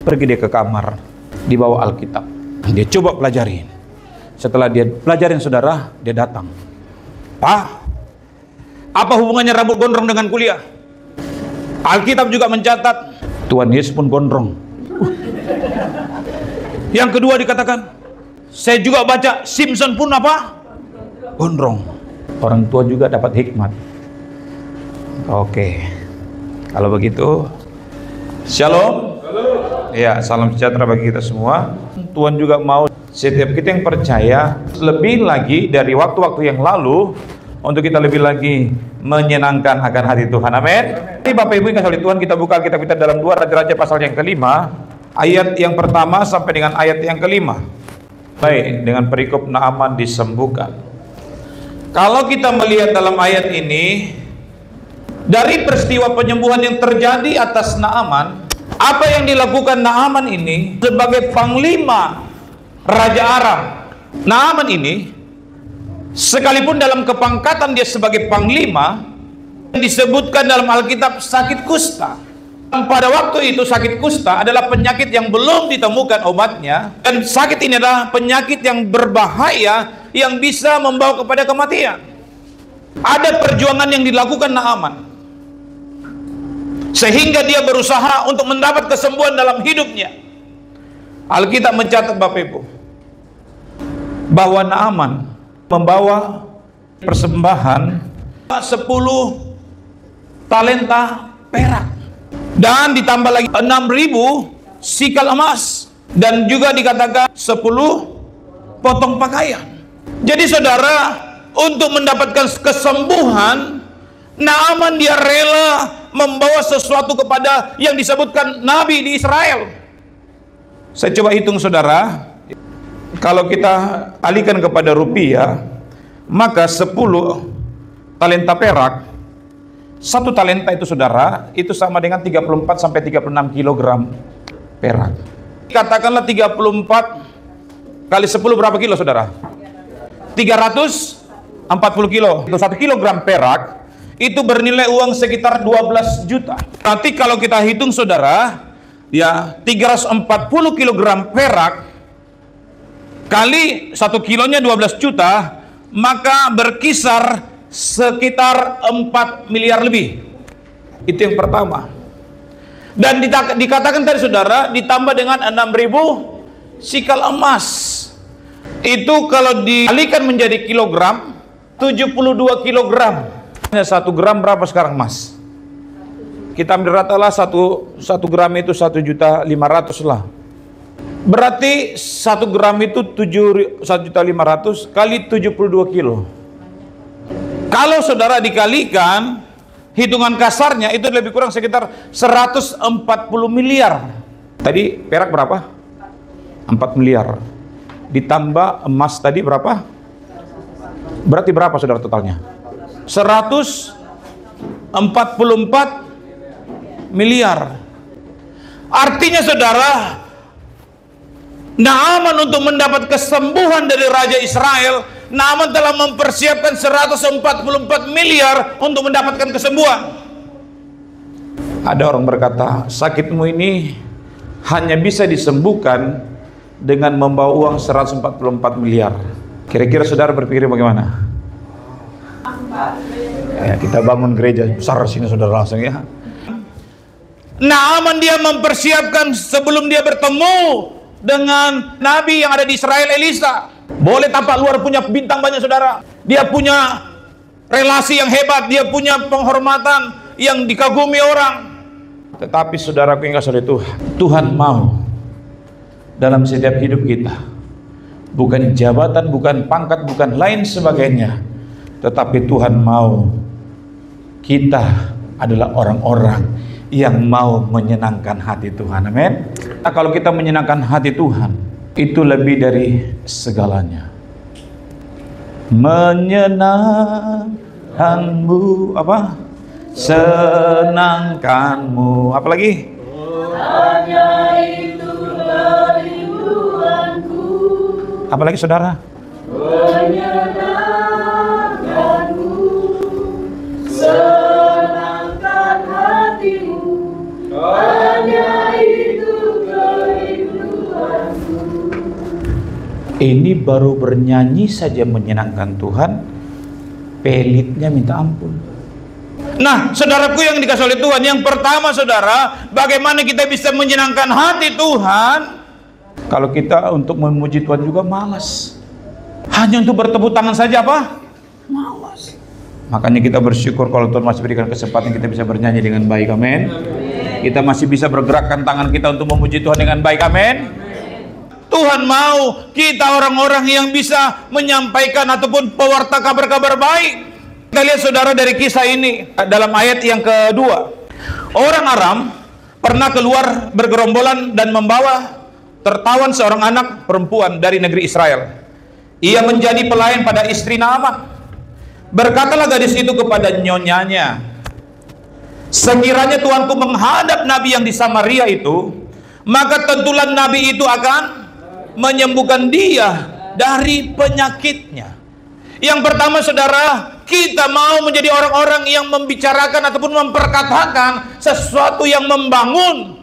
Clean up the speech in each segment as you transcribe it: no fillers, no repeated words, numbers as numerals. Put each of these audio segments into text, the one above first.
Pergi dia ke kamar, dibawa Alkitab. Dia coba pelajarin. Setelah dia pelajarin saudara, dia datang. Pak, apa hubungannya rambut gondrong dengan kuliah? Alkitab juga mencatat Tuhan Yesus pun gondrong. Yang kedua dikatakan, saya juga baca Simpson pun apa? Gondrong. Orang tua juga dapat hikmat. Oke, kalau begitu, shalom. Ya, salam sejahtera bagi kita semua. Tuhan juga mau setiap kita yang percaya lebih lagi dari waktu-waktu yang lalu, untuk kita lebih lagi menyenangkan akan hati Tuhan. Amin. Ini Bapak Ibu yang kasih Tuhan, kita buka Alkitab kita dalam 2 Raja-Raja pasal yang kelima, ayat yang pertama sampai dengan ayat yang kelima. Baik, dengan perikop Naaman disembuhkan. Kalau kita melihat dalam ayat ini, dari peristiwa penyembuhan yang terjadi atas Naaman, apa yang dilakukan Naaman ini sebagai panglima Raja Aram. Naaman ini, sekalipun dalam kepangkatan dia sebagai panglima, disebutkan dalam Alkitab sakit kusta. Pada waktu itu sakit kusta adalah penyakit yang belum ditemukan obatnya, dan sakit ini adalah penyakit yang berbahaya yang bisa membawa kepada kematian. Ada perjuangan yang dilakukan Naaman, sehingga dia berusaha untuk mendapat kesembuhan dalam hidupnya. Alkitab mencatat Bapak Ibu, bahwa Naaman membawa persembahan 10 talenta perak, dan ditambah lagi 6.000 sikal emas, dan juga dikatakan 10 potong pakaian. Jadi saudara, untuk mendapatkan kesembuhan, Naaman dia rela membawa sesuatu kepada yang disebutkan Nabi di Israel. Saya coba hitung saudara, kalau kita alihkan kepada rupiah, maka 10 talenta perak, 1 talenta itu saudara, itu sama dengan 34 sampai 36 kilogram perak. Katakanlah 34 kali 10 berapa kilo saudara? 340 kilo. Itu 1 kilogram perak itu bernilai uang sekitar 12 juta. Nanti kalau kita hitung saudara, ya 340 kilogram perak kali 1 kilonya 12 juta, maka berkisar sekitar 4 miliar lebih. Itu yang pertama. Dan dikatakan tadi saudara, ditambah dengan 6.000 sikal emas. Itu kalau dialihkan menjadi kilogram, 72 kilogram. 1 gram berapa sekarang mas? Kita ambil ratalah 1 gram itu 1.500.000 lah. Berarti 1 gram itu 1.500.000 kali 72 kilo. Kalau saudara dikalikan, hitungan kasarnya itu lebih kurang sekitar 140 miliar. Tadi perak berapa? 4 miliar. Ditambah emas tadi berapa? Berarti berapa saudara totalnya? 144 miliar. Artinya saudara, Naaman untuk mendapat kesembuhan dari Raja Israel, Naaman telah mempersiapkan 144 miliar untuk mendapatkan kesembuhan. Ada orang berkata, sakitmu ini hanya bisa disembuhkan dengan membawa uang 144 miliar. Kira-kira saudara berpikir bagaimana? Ya, kita bangun gereja besar sini saudara langsung ya. Naaman dia mempersiapkan sebelum dia bertemu dengan Nabi yang ada di Israel, Elisa. Boleh tampak luar punya bintang banyak saudara. Dia punya relasi yang hebat, dia punya penghormatan yang dikagumi orang. Tetapi saudaraku yang kasih itu, Tuhan mau dalam setiap hidup kita, bukan jabatan, bukan pangkat, bukan lain sebagainya, tetapi Tuhan mau kita adalah orang-orang yang mau menyenangkan hati Tuhan. Amin. Nah, kalau kita menyenangkan hati Tuhan, itu lebih dari segalanya. Menyenangkanmu apa? Senangkanmu. Apa lagi? Hanya itu kerinduanku. Apa lagi saudara? Menyenangkanmu, senangkan hatimu. Hanya itu kerinduanku. Ini baru bernyanyi saja menyenangkan Tuhan, pelitnya minta ampun. Nah, saudaraku yang dikasih oleh Tuhan, yang pertama saudara, bagaimana kita bisa menyenangkan hati Tuhan? Kalau kita untuk memuji Tuhan juga malas. Hanya untuk bertepuk tangan saja apa? Malas. Makanya kita bersyukur kalau Tuhan masih berikan kesempatan kita bisa bernyanyi dengan baik, amin. Kita masih bisa bergerakkan tangan kita untuk memuji Tuhan dengan baik, amin. Tuhan mau kita orang-orang yang bisa menyampaikan ataupun pewarta kabar-kabar baik. Kita lihat saudara dari kisah ini dalam ayat yang kedua. Orang Aram pernah keluar bergerombolan dan membawa tertawan seorang anak perempuan dari negeri Israel. Ia menjadi pelayan pada istri Naaman. Berkatalah gadis itu kepada nyonyanya, sekiranya tuanku menghadap nabi yang di Samaria itu, maka tentulah nabi itu akan menyembuhkan dia dari penyakitnya. Yang pertama saudara, kita mau menjadi orang-orang yang membicarakan ataupun memperkatakan sesuatu yang membangun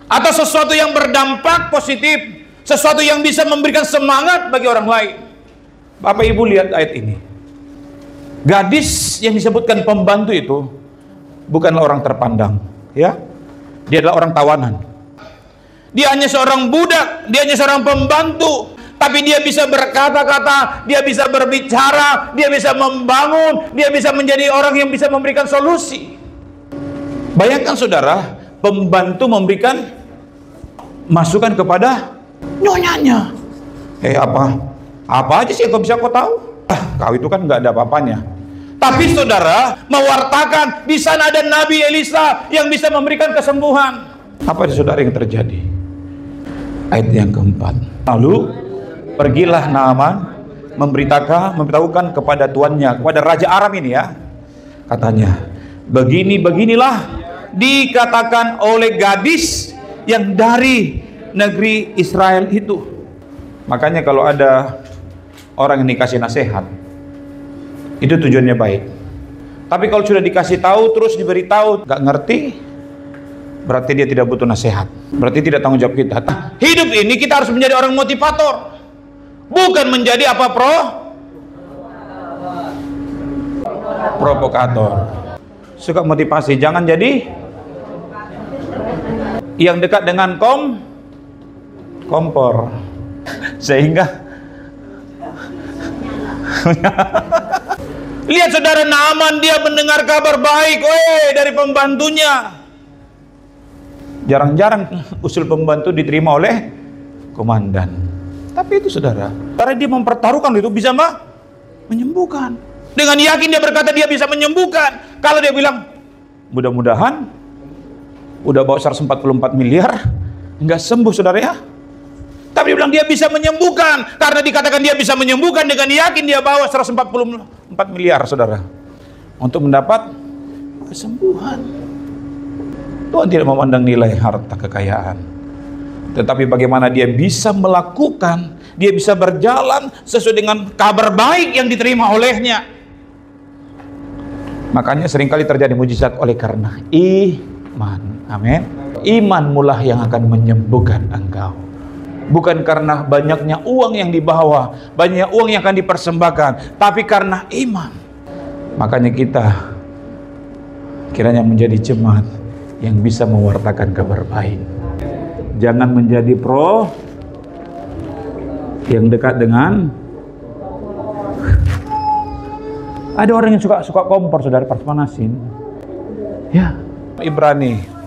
atau sesuatu yang berdampak positif, sesuatu yang bisa memberikan semangat bagi orang lain. Bapak Ibu lihat ayat ini. Gadis yang disebutkan pembantu itu bukanlah orang terpandang, ya. Dia adalah orang tawanan. Dia hanya seorang budak, dia hanya seorang pembantu, tapi dia bisa berkata-kata, dia bisa berbicara, dia bisa membangun, dia bisa menjadi orang yang bisa memberikan solusi. Bayangkan saudara, pembantu memberikan masukan kepada nyonyanya. Apa aja sih kau bisa kau tahu? Kau itu kan nggak ada apa-apanya. Tapi saudara, mewartakan di sana ada Nabi Elisa yang bisa memberikan kesembuhan. Apa saudara yang terjadi? Ayat yang keempat. Lalu pergilah Naaman memberitahukan kepada tuannya, kepada Raja Aram ini ya. Katanya, beginilah dikatakan oleh gadis yang dari negeri Israel itu. Makanya kalau ada orang yang dikasih nasihat, itu tujuannya baik. Tapi kalau sudah dikasih tahu terus diberitahu nggak ngerti, berarti dia tidak butuh nasihat, berarti tidak tanggung jawab kita. Hidup ini kita harus menjadi orang motivator, bukan menjadi apa provokator. Suka motivasi, jangan jadi yang dekat dengan kompor sehingga lihat saudara, Naaman dia mendengar kabar baik dari pembantunya. Jarang-jarang usul pembantu diterima oleh komandan. Tapi itu saudara, karena dia mempertaruhkan itu bisa menyembuhkan. Dengan yakin dia berkata dia bisa menyembuhkan. Kalau dia bilang mudah-mudahan udah bawa 144 miliar nggak sembuh saudara ya. Tapi dia bilang dia bisa menyembuhkan. Karena dikatakan dia bisa menyembuhkan, dengan yakin dia bawa 144 miliar saudara untuk mendapat kesembuhan. Tuhan tidak memandang nilai harta kekayaan, tetapi bagaimana dia bisa melakukan, dia bisa berjalan sesuai dengan kabar baik yang diterima olehnya. Makanya seringkali terjadi mujizat oleh karena iman. Amin. Iman mulah yang akan menyembuhkan engkau. Bukan karena banyaknya uang yang dibawa, banyak uang yang akan dipersembahkan, tapi karena iman. Makanya kita kiranya menjadi jemaat yang bisa mewartakan kabar baik. Jangan menjadi yang dekat dengan. Ada orang yang suka kompor saudara, panasin. Ya, Ibrani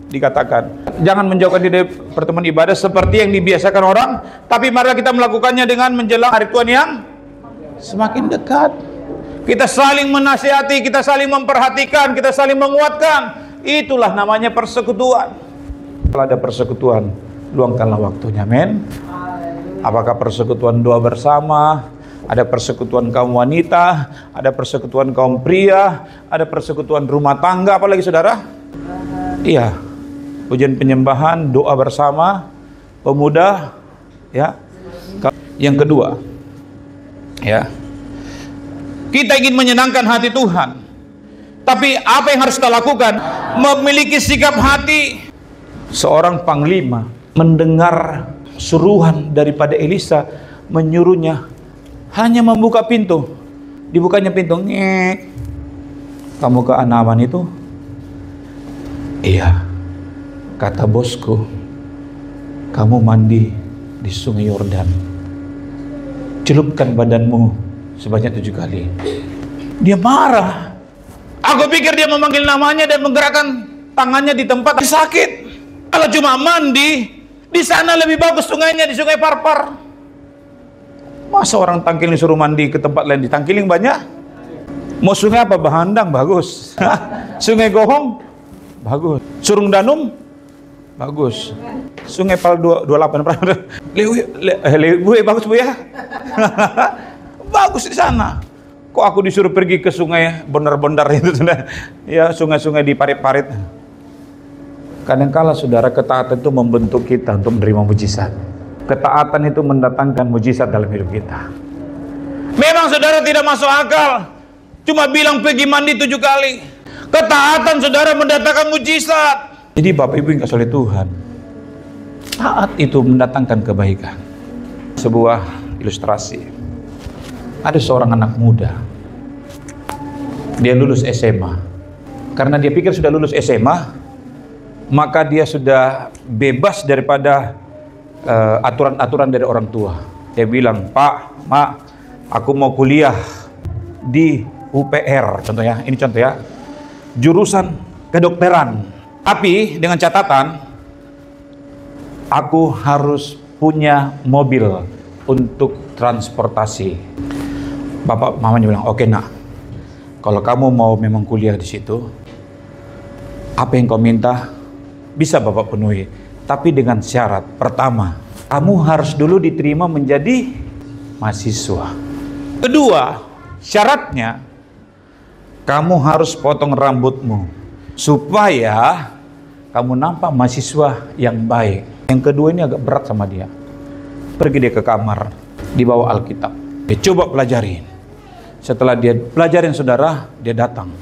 dikatakan, jangan menjauhkan diri dari pertemuan ibadah seperti yang dibiasakan orang, tapi mari kita melakukannya dengan menjelang hari Tuhan yang semakin dekat. Kita saling menasihati, kita saling memperhatikan, kita saling menguatkan. Itulah namanya persekutuan. Kalau ada persekutuan, luangkanlah waktunya, men. Apakah persekutuan doa bersama, ada persekutuan kaum wanita, ada persekutuan kaum pria, ada persekutuan rumah tangga, apalagi saudara? Iya, pujian penyembahan, doa bersama, pemuda, ya. Yang kedua, ya, kita ingin menyenangkan hati Tuhan. Tapi apa yang harus kita lakukan? Memiliki sikap hati seorang panglima mendengar suruhan daripada Elisa, menyuruhnya hanya membuka pintu. Dibukanya pintu, ngek. Kamu ke Anaman itu? Iya, kata bosku, kamu mandi di sungai Yordan. Celupkan badanmu sebanyak 7 kali. Dia marah. Aku pikir dia memanggil namanya dan menggerakkan tangannya di tempat sakit. Kalau cuma mandi, di sana lebih bagus sungainya, di Sungai Parpar. Masa orang Tangkiling suruh mandi ke tempat lain? Di Tangkiling banyak. Mau sungai apa? Bahandang, bagus. Sungai Gohong, bagus. Surung Danum, bagus. Sungai Pal 28. Lewi, bagus Bu ya. Bagus di sana. Kok aku disuruh pergi ke sungai bondar-bondar itu? Ya, sungai-sungai di parit-parit. Kadangkala saudara, ketaatan itu membentuk kita untuk menerima mujizat. Ketaatan itu mendatangkan mujizat dalam hidup kita. Memang saudara tidak masuk akal, cuma bilang pergi mandi 7 kali. Ketaatan saudara mendatangkan mujizat. Jadi Bapak Ibu yang kasih oleh Tuhan, taat itu mendatangkan kebaikan. Sebuah ilustrasi. Ada seorang anak muda. Dia lulus SMA. Karena dia pikir sudah lulus SMA, maka dia sudah bebas daripada aturan-aturan dari orang tua. Dia bilang, Pak, Mak, aku mau kuliah di UPR, contohnya, ini contoh ya, jurusan kedokteran. Tapi dengan catatan, aku harus punya mobil untuk transportasi. Bapak mamanya bilang, oke nak, kalau kamu mau memang kuliah di situ, apa yang kau minta bisa Bapak penuhi. Tapi dengan syarat, pertama, kamu harus dulu diterima menjadi mahasiswa. Kedua, syaratnya, kamu harus potong rambutmu supaya kamu nampak mahasiswa yang baik. Yang kedua ini agak berat sama dia. Pergi dia ke kamar, dibawa Alkitab, dia coba pelajarin. Setelah dia pelajarin saudara, dia datang.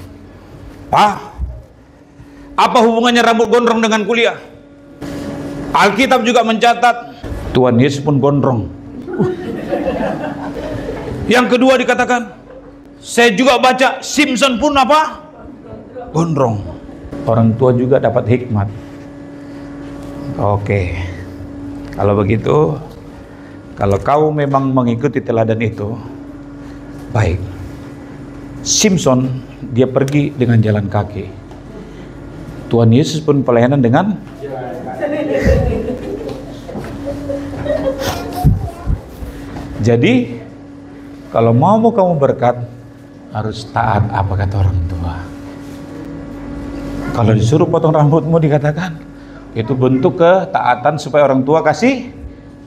Pak, apa hubungannya rambut gondrong dengan kuliah? Alkitab juga mencatat Tuhan Yesus pun gondrong. Yang kedua dikatakan, saya juga baca Simpson pun apa? Gondrong. Orang tua juga dapat hikmat. Oke, kalau begitu, kalau kau memang mengikuti teladan itu, baik. Simpson dia pergi dengan jalan kaki. Tuhan Yesus pun pelayanan dengan jadi, kalau mau kamu berkat, harus taat apa kata orang tua. Kalau disuruh potong rambutmu dikatakan, itu bentuk ketaatan supaya orang tua kasih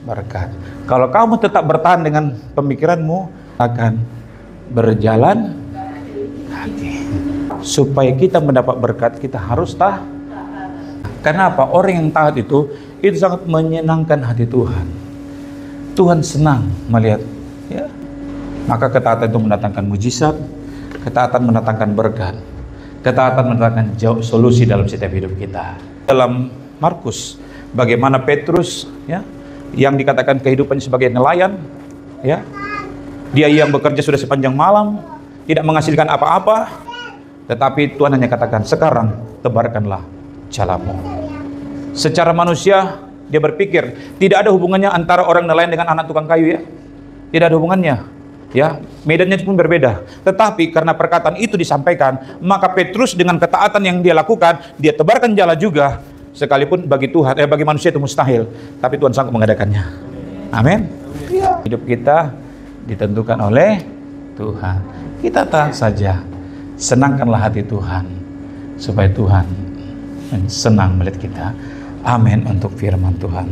berkat. Kalau kamu tetap bertahan dengan pemikiranmu, akan berjalan kaki. Supaya kita mendapat berkat, kita harus taat. Karena apa? Orang yang taat itu sangat menyenangkan hati Tuhan. Tuhan senang melihat, ya. Maka ketaatan itu mendatangkan mujizat, ketaatan mendatangkan berkat, ketaatan mendatangkan solusi dalam setiap hidup kita. Dalam Markus, bagaimana Petrus, ya, yang dikatakan kehidupannya sebagai nelayan, ya, dia yang bekerja sudah sepanjang malam, tidak menghasilkan apa-apa, tetapi Tuhan hanya katakan, sekarang tebarkanlah jalamu. Secara manusia, dia berpikir tidak ada hubungannya antara orang nelayan dengan anak tukang kayu, ya. Tidak ada hubungannya, ya. Medannya pun berbeda. Tetapi karena perkataan itu disampaikan, maka Petrus dengan ketaatan yang dia lakukan, dia tebarkan jala juga. Sekalipun bagi Tuhan, bagi manusia itu mustahil, tapi Tuhan sanggup mengadakannya. Amin. Ya. Hidup kita ditentukan oleh Tuhan. Kita taat saja. Senangkanlah hati Tuhan, supaya Tuhan senang melihat kita. Amin untuk firman Tuhan.